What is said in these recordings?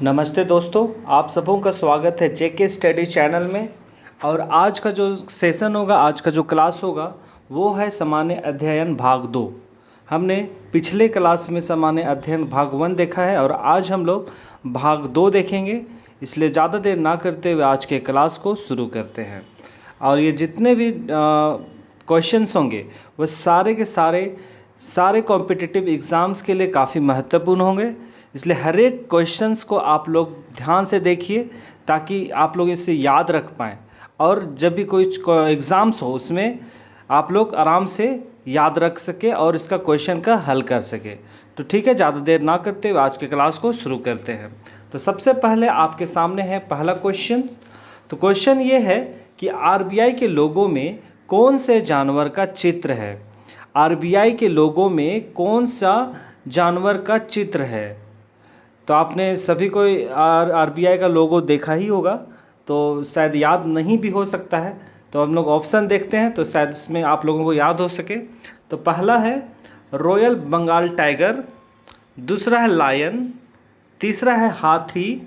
नमस्ते दोस्तों, आप सबों का स्वागत है जेके स्टडी चैनल में। और आज का जो सेशन होगा, आज का जो क्लास होगा वो है सामान्य अध्ययन भाग 2। हमने पिछले क्लास में सामान्य अध्ययन भाग 1 देखा है और आज हम लोग भाग 2 देखेंगे। इसलिए ज़्यादा देर ना करते हुए आज के क्लास को शुरू करते हैं। और ये जितने भी क्वेश्चंस होंगे वो सारे के सारे कॉम्पिटिटिव एग्ज़ाम्स के लिए काफ़ी महत्वपूर्ण होंगे। इसलिए हर एक क्वेश्चंस को आप लोग ध्यान से देखिए ताकि आप लोग इसे याद रख पाएँ और जब भी कोई एग्ज़ाम्स हो उसमें आप लोग आराम से याद रख सके और इसका क्वेश्चन का हल कर सके। तो ठीक है, ज़्यादा देर ना करते हुए आज के क्लास को शुरू करते हैं। तो सबसे पहले आपके सामने है पहला क्वेश्चन। तो क्वेश्चन ये है कि आरबीआई के लोगों में कौन से जानवर का चित्र है। आरबीआई के लोगों में कौन सा जानवर का चित्र है। तो आपने सभी को आरबीआई का लोगो देखा ही होगा, तो शायद याद नहीं भी हो सकता है। तो हम लोग ऑप्शन देखते हैं तो शायद इसमें आप लोगों को याद हो सके। तो पहला है रॉयल बंगाल टाइगर, दूसरा है लायन, तीसरा है हाथी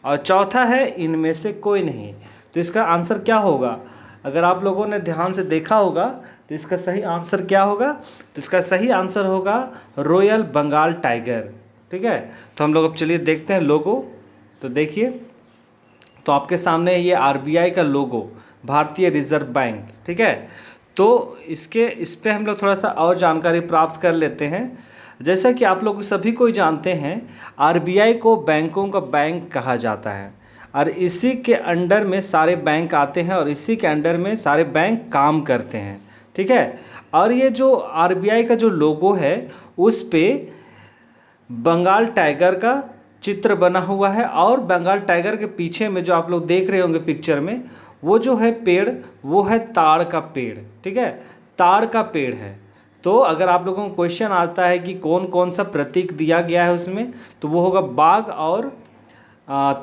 और चौथा है इनमें से कोई नहीं। तो इसका आंसर क्या होगा? अगर आप लोगों ने ध्यान से देखा होगा तो इसका सही आंसर क्या होगा? तो इसका सही आंसर होगा रॉयल बंगाल टाइगर। ठीक है, तो हम लोग अब चलिए देखते हैं लोगो। तो देखिए, तो आपके सामने ये आरबीआई का लोगो, भारतीय रिजर्व बैंक। ठीक है, तो इस पे हम लोग थोड़ा सा और जानकारी प्राप्त कर लेते हैं। जैसा कि आप लोग सभी कोई जानते हैं, आरबीआई को बैंकों का बैंक कहा जाता है और इसी के अंडर में सारे बैंक आते हैं और इसी के अंडर में सारे बैंक काम करते हैं। ठीक है, और ये जो आरबीआई का जो लोगो है उस पे बंगाल टाइगर का चित्र बना हुआ है और बंगाल टाइगर के पीछे में जो आप लोग देख रहे होंगे पिक्चर में, वो जो है पेड़, वो है ताड़ का पेड़। ठीक है, ताड़ का पेड़ है। तो अगर आप लोगों को क्वेश्चन आता है कि कौन कौन सा प्रतीक दिया गया है उसमें, तो वो होगा बाघ और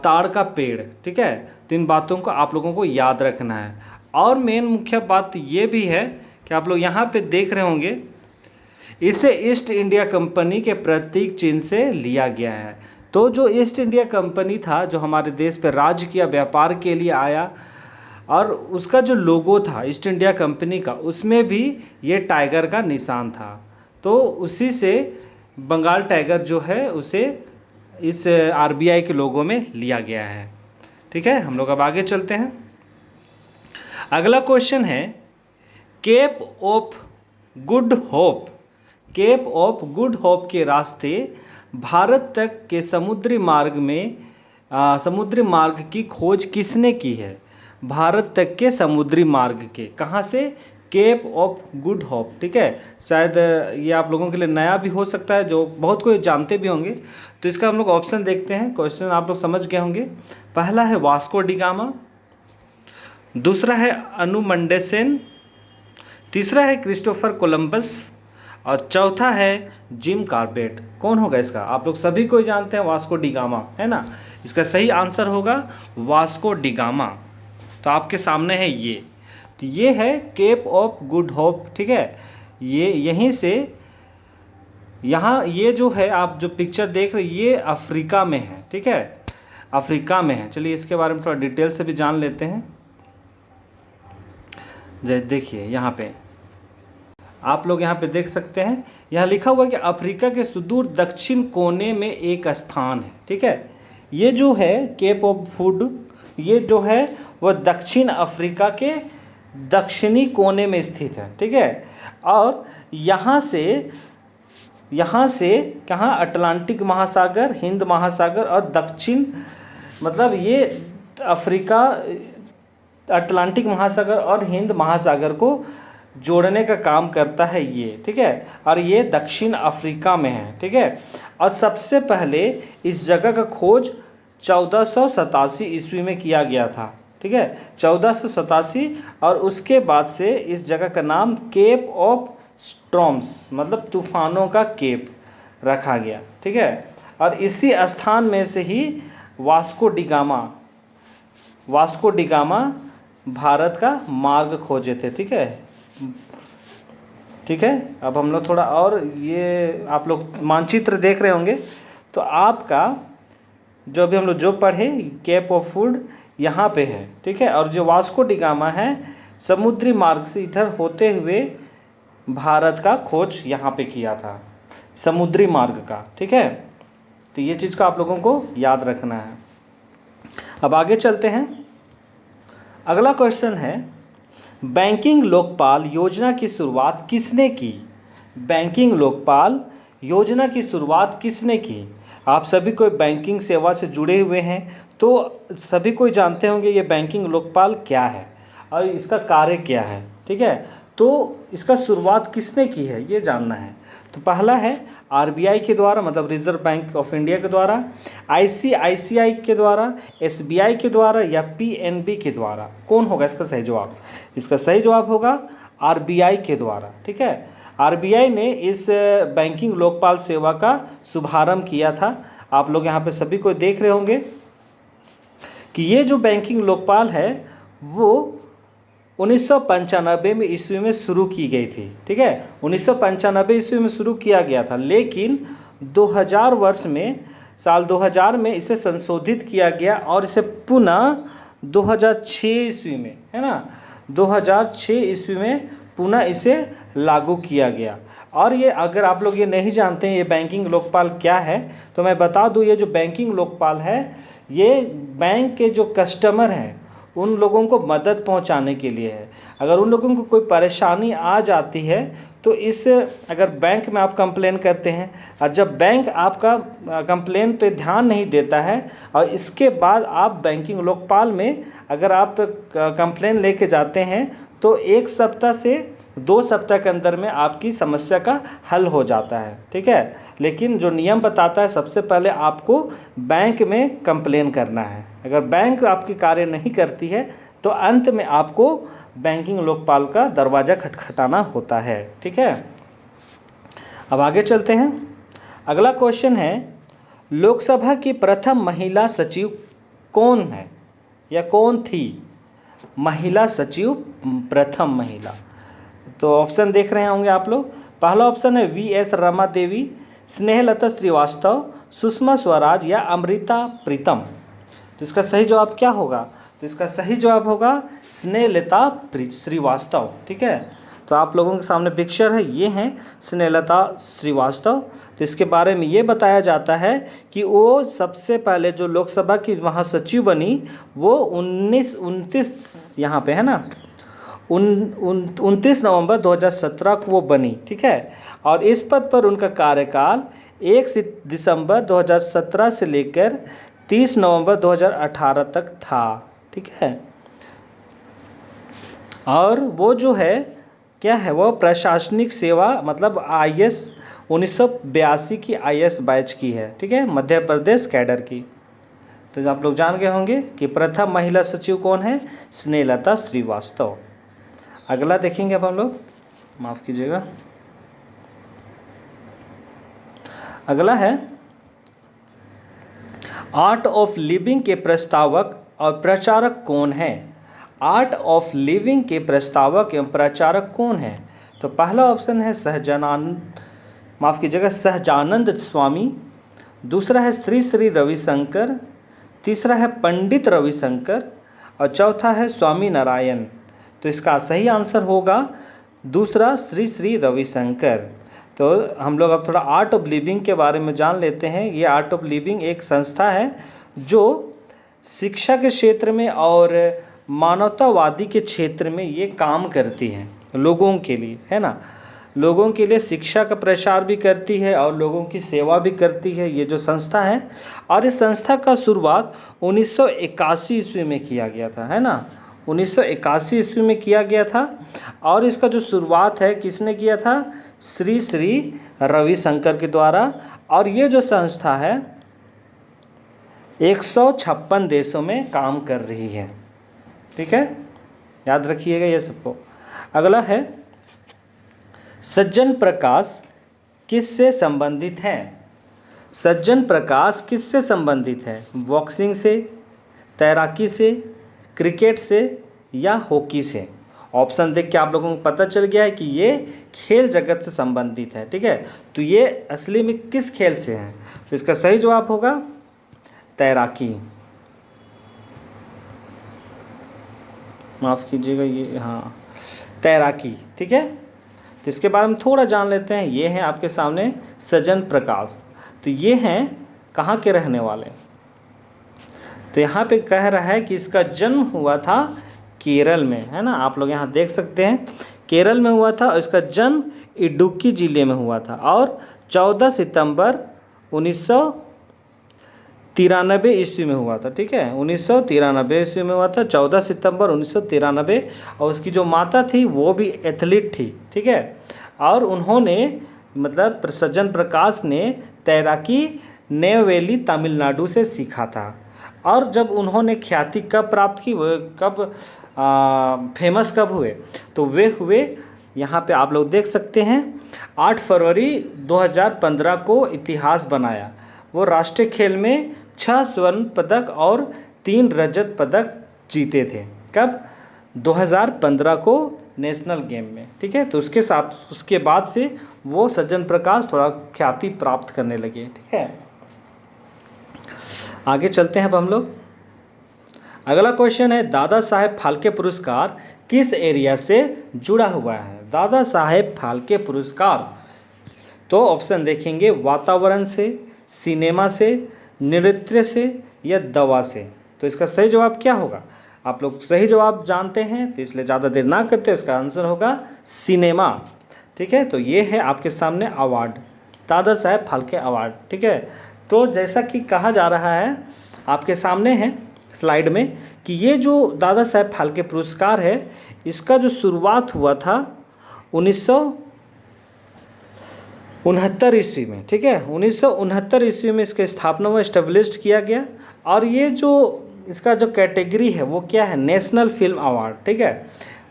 ताड़ का पेड़। ठीक है, तो इन बातों को आप लोगों को याद रखना है। और मेन मुख्य बात ये भी है कि आप लोग यहाँ पे देख रहे होंगे, इसे ईस्ट इंडिया कंपनी के प्रतीक चिन्ह से लिया गया है। तो जो ईस्ट इंडिया कंपनी था, जो हमारे देश पर राज किया, व्यापार के लिए आया, और उसका जो लोगो था ईस्ट इंडिया कंपनी का, उसमें भी ये टाइगर का निशान था। तो उसी से बंगाल टाइगर जो है उसे इस आरबीआई के लोगो में लिया गया है। ठीक है, हम लोग अब आगे चलते हैं। अगला क्वेश्चन है Cape of Good Hope. Cape of Good Hope के रास्ते भारत तक के समुद्री मार्ग की खोज किसने की है? भारत तक के समुद्री मार्ग के, कहाँ से? Cape of Good Hope. ठीक है, शायद ये आप लोगों के लिए नया भी हो सकता है, जो बहुत कोई जानते भी होंगे। तो इसका हम लोग ऑप्शन देखते हैं। क्वेश्चन आप लोग समझ गए होंगे। पहला है वास्को डिगामा, दूसरा है अनुमंडे सेन, तीसरा है क्रिस्टोफर कोलंबस और चौथा है जिम कार्बेट। कौन होगा इसका? आप लोग सभी को जानते हैं वास्को डिगामा, है ना। इसका सही आंसर होगा वास्को डिगामा। तो आपके सामने है ये, तो ये है केप ऑफ गुड होप। ठीक है, ये यहीं से यहाँ, ये जो है आप जो पिक्चर देख रहे हैं ये अफ्रीका में है। ठीक है, अफ्रीका में है। चलिए इसके बारे में थोड़ा डिटेल से भी जान लेते हैं। देखिए यहाँ पे आप लोग यहाँ पे देख सकते हैं, यहाँ लिखा हुआ है कि अफ्रीका के सुदूर दक्षिण कोने में एक स्थान है। ठीक है, ये जो है केप ऑफ गुड, ये जो है वह दक्षिण अफ्रीका के दक्षिणी कोने में स्थित है। ठीक है, और यहाँ से कहाँ? अटलांटिक महासागर, हिंद महासागर और दक्षिण, मतलब ये अफ्रीका अटलांटिक महासागर और हिंद महासागर को जोड़ने का काम करता है ये। ठीक है, और ये दक्षिण अफ्रीका में है। ठीक है, और सबसे पहले इस जगह का खोज 1487 ईस्वी में किया गया था। ठीक है, 1487, और उसके बाद से इस जगह का नाम केप ऑफ स्टॉर्म्स, मतलब तूफानों का केप, रखा गया। ठीक है, और इसी स्थान में से ही वास्को डिगामा भारत का मार्ग खोजे थे। ठीक है, ठीक है, अब हम लोग थोड़ा और, ये आप लोग मानचित्र देख रहे होंगे, तो आपका जो अभी हम लोग जो पढ़े केप ऑफ फूड यहाँ पे है, ठीक है। और जो वास्को डी गामा है समुद्री मार्ग से इधर होते हुए भारत का खोज यहाँ पे किया था, समुद्री मार्ग का, ठीक है। तो ये चीज़ को आप लोगों को याद रखना है। अब आगे चलते हैं। अगला क्वेश्चन है, बैंकिंग लोकपाल योजना की शुरुआत किसने की? बैंकिंग लोकपाल योजना की शुरुआत किसने की? आप सभी कोई बैंकिंग सेवा से जुड़े हुए हैं तो सभी कोई जानते होंगे ये बैंकिंग लोकपाल क्या है और इसका कार्य क्या है, ठीक है। तो इसका शुरुआत किसने की है ये जानना है। तो पहला है आरबीआई के द्वारा, मतलब रिजर्व बैंक ऑफ इंडिया के द्वारा, आईसीआईसीआई के द्वारा, एसबीआई के द्वारा या पीएनबी के द्वारा। कौन होगा इसका सही जवाब? इसका सही जवाब होगा आरबीआई के द्वारा, ठीक है। आरबीआई ने इस बैंकिंग लोकपाल सेवा का शुभारंभ किया था। आप लोग यहाँ पे सभी को देख रहे होंगे कि ये जो बैंकिंग लोकपाल है वो 1995 में ईस्वी में शुरू की गई थी, ठीक है। 1995 ईस्वी में शुरू किया गया था, लेकिन 2000 वर्ष में साल 2000 में इसे संशोधित किया गया और इसे पुनः 2006 ईस्वी में, है ना, 2006 ईस्वी में पुनः इसे लागू किया गया। और ये अगर आप लोग ये नहीं जानते हैं ये बैंकिंग लोकपाल क्या है तो मैं बता दूं, ये जो बैंकिंग लोकपाल है ये बैंक के जो कस्टमर हैं उन लोगों को मदद पहुंचाने के लिए है। अगर उन लोगों को कोई परेशानी आ जाती है तो इस अगर बैंक में आप कंप्लेन करते हैं और जब बैंक आपका कंप्लेन पे ध्यान नहीं देता है और इसके बाद आप बैंकिंग लोकपाल में अगर आप कंप्लेन लेके जाते हैं तो 1 सप्ताह से 2 सप्ताह के अंदर में आपकी समस्या का हल हो जाता है, ठीक है। लेकिन जो नियम बताता है सबसे पहले आपको बैंक में कंप्लेन करना है। अगर बैंक आपकी कार्य नहीं करती है तो अंत में आपको बैंकिंग लोकपाल का दरवाज़ा खटखटाना होता है, ठीक है। अब आगे चलते हैं। अगला क्वेश्चन है, लोकसभा की प्रथम महिला सचिव कौन है या कौन थी? महिला सचिव, प्रथम महिला। तो ऑप्शन देख रहे होंगे आप लोग। पहला ऑप्शन है वीएस रमा देवी, स्नेहलता श्रीवास्तव, सुषमा स्वराज या अमृता प्रीतम। तो इसका सही जवाब क्या होगा? तो इसका सही जवाब होगा स्नेहलता श्रीवास्तव, ठीक है। तो आप लोगों के सामने पिक्चर है, ये हैं स्नेहलता श्रीवास्तव। तो इसके बारे में ये बताया जाता है कि वो सबसे पहले जो लोकसभा की महासचिव बनी वो 29 यहाँ पे है ना 29 नवंबर 2017 को वो बनी, ठीक है। और इस पद पर उनका कार्यकाल 1 दिसंबर 2017 से लेकर 30 नवंबर 2018 तक था, ठीक है। और वो जो है क्या है, वो प्रशासनिक सेवा मतलब आईएएस 1982 की आईएएस बैच की है, ठीक है, मध्य प्रदेश कैडर की। तो आप लोग जान गए होंगे कि प्रथम महिला सचिव कौन है? स्नेहलता श्रीवास्तव। अगला देखेंगे अब हम लोग, माफ़ कीजिएगा। अगला है आर्ट ऑफ लिविंग के प्रस्तावक और प्रचारक कौन है? आर्ट ऑफ लिविंग के प्रस्तावक एवं प्रचारक कौन है? तो पहला ऑप्शन है सहजानंद स्वामी, दूसरा है श्री श्री रविशंकर, तीसरा है पंडित रविशंकर और चौथा है स्वामी नारायण। तो इसका सही आंसर होगा दूसरा, श्री श्री रविशंकर। तो हम लोग अब थोड़ा आर्ट ऑफ लिविंग के बारे में जान लेते हैं। ये आर्ट ऑफ लिविंग एक संस्था है जो शिक्षा के क्षेत्र में और मानवतावादी के क्षेत्र में ये काम करती है लोगों के लिए, है ना। लोगों के लिए शिक्षा का प्रचार भी करती है और लोगों की सेवा भी करती है ये जो संस्था है। और इस संस्था का शुरुआत 1981 ईस्वी में किया गया था, है ना, 1981 ईस्वी में किया गया था। और इसका जो शुरुआत है किसने किया था? श्री श्री रविशंकर के द्वारा। और ये जो संस्था है 156 देशों में काम कर रही है, ठीक है, याद रखिएगा ये सबको। अगला है सज्जन प्रकाश किससे संबंधित हैं? सज्जन प्रकाश किससे संबंधित है? बॉक्सिंग से, तैराकी से, क्रिकेट से या हॉकी से? ऑप्शन देख के आप लोगों को पता चल गया है कि ये खेल जगत से संबंधित है, ठीक है। तो ये असली में किस खेल से हैं? तो इसका सही जवाब होगा तैराकी, माफ़ कीजिएगा ये, हाँ तैराकी, ठीक है। तो इसके बारे में थोड़ा जान लेते हैं। ये हैं आपके सामने सज्जन प्रकाश। तो ये हैं कहाँ के रहने वाले? तो यहाँ पे कह रहा है कि इसका जन्म हुआ था केरल में, है ना। आप लोग यहाँ देख सकते हैं केरल में हुआ था और इसका जन्म इडुक्की ज़िले में हुआ था और 14 सितंबर 1993 ईस्वी में हुआ था, ठीक है। 1993 ईस्वी में हुआ था, 14 सितंबर 1993। और उसकी जो माता थी वो भी एथलीट थी, ठीक है। और उन्होंने मतलब सज्जन प्रकाश ने तैराकी नेववेली तमिलनाडु से सीखा था। और जब उन्होंने ख्याति कब प्राप्त की, वो कब फेमस कब हुए, तो वे हुए, यहाँ पे आप लोग देख सकते हैं, 8 फरवरी 2015 को इतिहास बनाया। वो राष्ट्रीय खेल में 6 स्वर्ण पदक और 3 रजत पदक जीते थे। कब? 2015 को नेशनल गेम में, ठीक है। तो उसके बाद से वो सज्जन प्रकाश थोड़ा ख्याति प्राप्त करने लगे, ठीक है। आगे चलते हैं अब हम लोग। अगला क्वेश्चन है, दादा साहेब फाल्के पुरस्कार किस एरिया से जुड़ा हुआ है? दादा साहेब फाल्के पुरस्कार, तो ऑप्शन देखेंगे, वातावरण से, सिनेमा से, नृत्य से या दवा से। तो इसका सही जवाब क्या होगा? आप लोग सही जवाब जानते हैं तो इसलिए ज़्यादा देर ना करते, इसका आंसर होगा सिनेमा, ठीक है। तो ये है आपके सामने अवार्ड, दादा साहेब फाल्के अवार्ड, ठीक है। तो जैसा कि कहा जा रहा है आपके सामने है स्लाइड में कि ये जो दादा साहेब फाल्के पुरस्कार है, इसका जो शुरुआत हुआ था 1969 ईस्वी में, ठीक है। 1969 ईस्वी में इसकी स्थापना हुआ, एस्टेब्लिश्ड किया गया। और ये जो इसका जो कैटेगरी है वो क्या है? नेशनल फिल्म अवार्ड, ठीक है।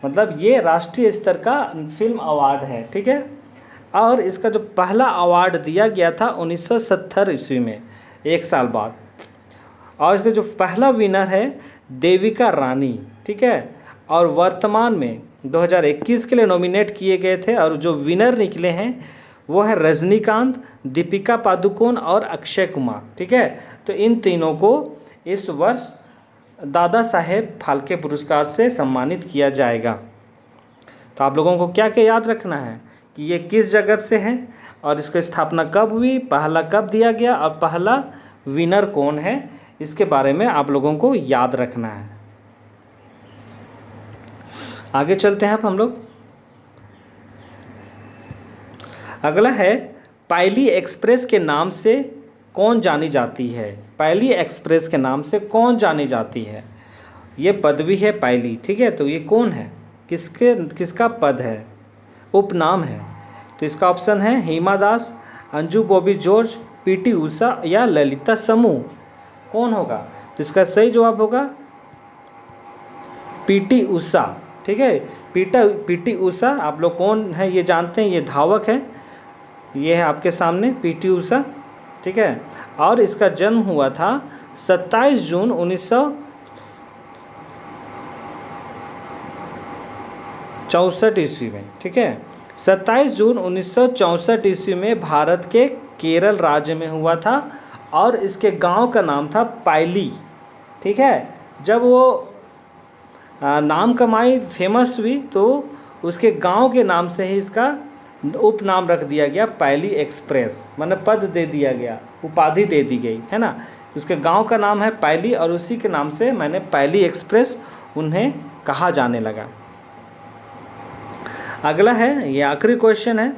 मतलब ये राष्ट्रीय स्तर का फिल्म अवार्ड है, ठीक है। और इसका जो पहला अवार्ड दिया गया था 1970 ईस्वी में, 1 साल बाद। और इसका जो पहला विनर है देविका रानी, ठीक है। और वर्तमान में 2021 के लिए नॉमिनेट किए गए थे और जो विनर निकले हैं वो है रजनीकांत, दीपिका पादुकोण और अक्षय कुमार, ठीक है। तो इन तीनों को इस वर्ष दादा साहेब फाल्के पुरस्कार से सम्मानित किया जाएगा। तो आप लोगों को क्या क्या याद रखना है कि ये किस जगत से है और इसकी स्थापना कब हुई, पहला कब दिया गया और पहला विनर कौन है, इसके बारे में आप लोगों को याद रखना है। आगे चलते हैं अब हम लोग। अगला है, पायली एक्सप्रेस के नाम से कौन जानी जाती है? पायली एक्सप्रेस के नाम से कौन जानी जाती है? ये पदवी है पायली, ठीक है। तो ये कौन है, किसका पद है, उपनाम है? तो इसका ऑप्शन है हिमा दास, अंजू बॉबी जॉर्ज, पीटी उषा या ललिता समूह। कौन होगा? तो इसका सही जवाब होगा पीटी उषा, ठीक है। पीटी उषा, आप लोग कौन है ये जानते हैं, ये धावक है, ये है आपके सामने पीटी उषा, ठीक है। और इसका जन्म हुआ था 27 जून 1964 ईस्वी में, ठीक है। 27 जून 1964 ईस्वी में भारत के केरल राज्य में हुआ था और इसके गांव का नाम था पायली, ठीक है। जब वो नाम कमाई, फेमस हुई, तो उसके गांव के नाम से ही इसका उपनाम रख दिया गया पायली एक्सप्रेस, मतलब पद दे दिया गया, उपाधि दे दी गई, है ना। उसके गांव का नाम है पायली और उसी के नाम से मैंने पायली एक्सप्रेस उन्हें कहा जाने लगा। अगला है, ये आखिरी क्वेश्चन है,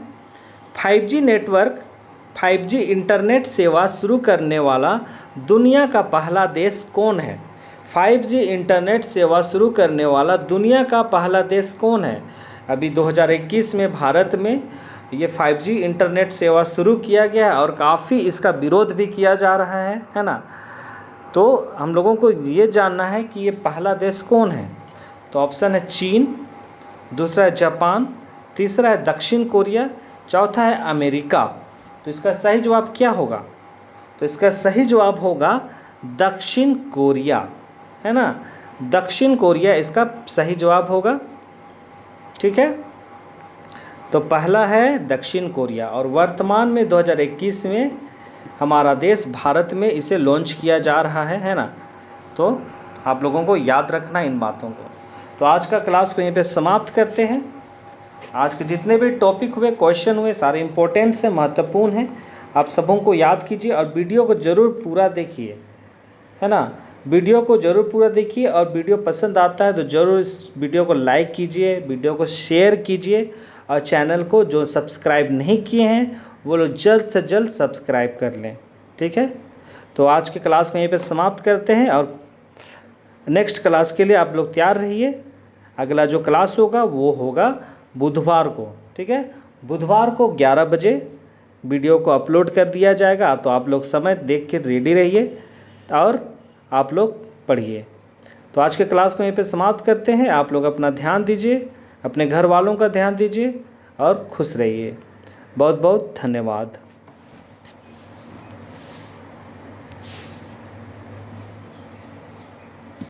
5G नेटवर्क, 5G इंटरनेट सेवा शुरू करने वाला दुनिया का पहला देश कौन है? 5G इंटरनेट सेवा शुरू करने वाला दुनिया का पहला देश कौन है? अभी 2021 में भारत में ये 5G इंटरनेट सेवा शुरू किया गया और काफ़ी इसका विरोध भी किया जा रहा है ना। तो हम लोगों को ये जानना है कि ये पहला देश कौन है। तो ऑप्शन है चीन, दूसरा है जापान, तीसरा है दक्षिण कोरिया, चौथा है अमेरिका। तो इसका सही जवाब क्या होगा? तो इसका सही जवाब होगा दक्षिण कोरिया, है ना। दक्षिण कोरिया इसका सही जवाब होगा, ठीक है। तो पहला है दक्षिण कोरिया और वर्तमान में 2021 में हमारा देश भारत में इसे लॉन्च किया जा रहा है ना। तो आप लोगों को याद रखना इन बातों को। तो आज का क्लास को यहीं पे समाप्त करते हैं। आज के जितने भी टॉपिक हुए, क्वेश्चन हुए, सारे इंपॉर्टेंट से महत्वपूर्ण हैं। आप सबों को याद कीजिए और वीडियो को ज़रूर पूरा देखिए, है ना। वीडियो को ज़रूर पूरा देखिए और वीडियो पसंद आता है तो ज़रूर इस वीडियो को लाइक कीजिए, वीडियो को शेयर कीजिए और चैनल को जो सब्सक्राइब नहीं किए हैं वो लोग जल्द से जल्द सब्सक्राइब कर लें, ठीक है। तो आज के क्लास को यहीं पे समाप्त करते हैं और नेक्स्ट क्लास के लिए आप लोग तैयार रहिए। अगला जो क्लास होगा वो होगा बुधवार को, ठीक है। बुधवार को 11 बजे वीडियो को अपलोड कर दिया जाएगा। तो आप लोग समय देख के रेडी रहिए और आप लोग पढ़िए। तो आज के क्लास को यहीं पे समाप्त करते हैं। आप लोग अपना ध्यान दीजिए, अपने घर वालों का ध्यान दीजिए और खुश रहिए। बहुत बहुत धन्यवाद।